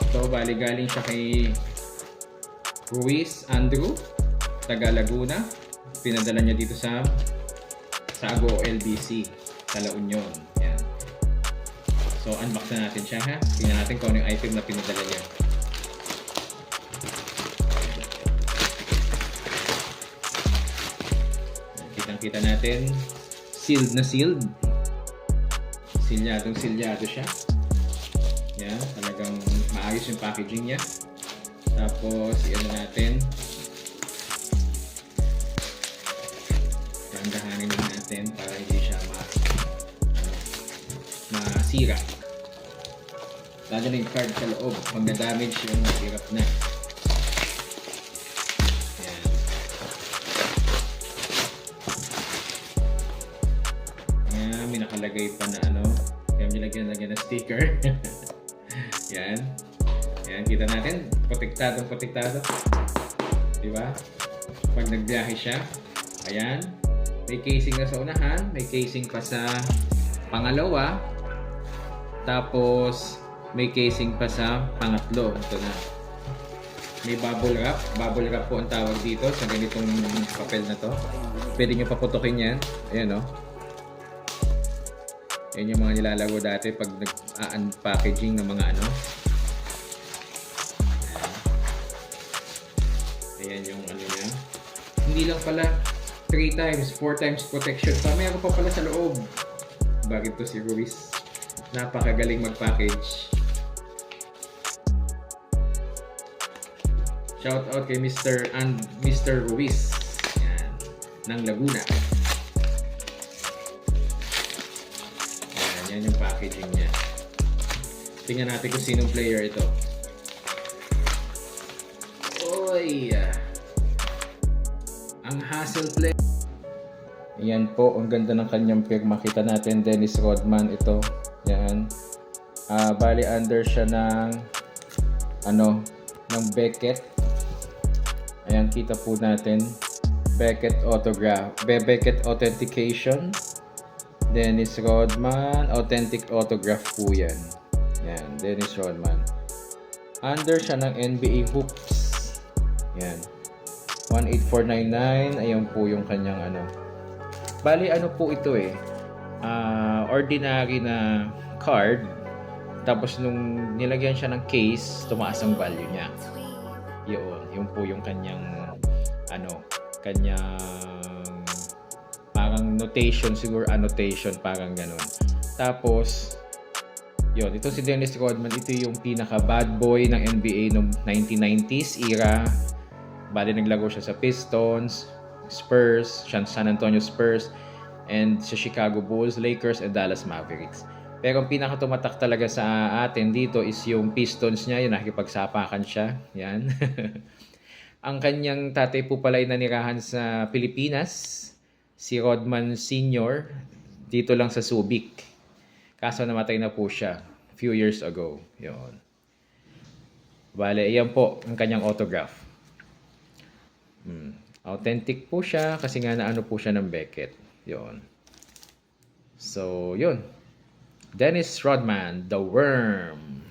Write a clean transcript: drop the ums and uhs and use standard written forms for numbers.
So, bali galing siya kay Ruiz Andrew, taga Laguna. Pinadala niya dito sa Sago LBC, sa La Union. Yan. So, unbox na natin siya ha. Tingnan natin kung ano yung item na pinadala niya. Kitang-kita natin, sealed na sealed. Silyado siya. Yan, talagang maayos yung packaging niya. Tapos, iyan natin. Dahan-dahanin natin para hindi siya masira. Lalo na yung card sa loob. Pag na-damage yung hirap na. Yan. Yan, may nakalagay pa na kaya nilagyan ng sticker. Yan. Yan, kita natin. Protektado. Diba? Pag nagbiyahe siya. Ayan. May casing na sa unahan. May casing pa sa pangalawa. Tapos, may casing pa sa pangatlo. Ito na. May bubble wrap. Bubble wrap po ang tawag dito sa ganitong papel na to. Pwede nyo paputukin yan. Ayan o. Yan yung mga nilalago dati pag nag-unpackaging ng mga Ayan yung niya. Hindi lang pala 3 times, 4 times protection pa. Mayroon pa pala sa loob. Bakit to si Ruiz? Napakagaling mag-package. Shout out kay Mr. Ruiz. Yan. Ng Laguna. Yan yung packaging niya. Tingnan natin kung sinong player ito. Oy! Ang Hassel play. Yan po, ang ganda ng kanyang pirma. Kita natin, Dennis Rodman ito. Yan. Bali under siya ng ng Beckett. Ayan, kita po natin. Beckett autograph. Beckett authentication. Dennis Rodman, authentic autograph po yan. Yan, Dennis Rodman. Under siya ng NBA hoops. Yan. 18499, ayan po yung kanyang Bali po ito ordinary na card. Tapos nung nilagyan siya ng case, tumaas ang value niya. Yun po yung kanyang kanyang parang notation, siguro annotation, parang ganun. Tapos, ito si Dennis Rodman, ito yung pinaka bad boy ng NBA noong 1990s era. Bali, naglago siya sa Pistons, Spurs, San Antonio Spurs, and sa Chicago Bulls, Lakers, and Dallas Mavericks. Pero ang pinaka tumatak talaga sa atin dito is yung Pistons niya, yung nakikipagsapakan siya. Yan. Ang kanyang tatay po pala ay nanirahan sa Pilipinas. Si Rodman Sr. dito lang sa Subic. Kaso namatay na po siya few years ago. Yun. Bale, iyan po ang kanyang autograph. Authentic po siya kasi nga naano po siya ng Beckett. Yun. So, yun. Dennis Rodman, the Worm.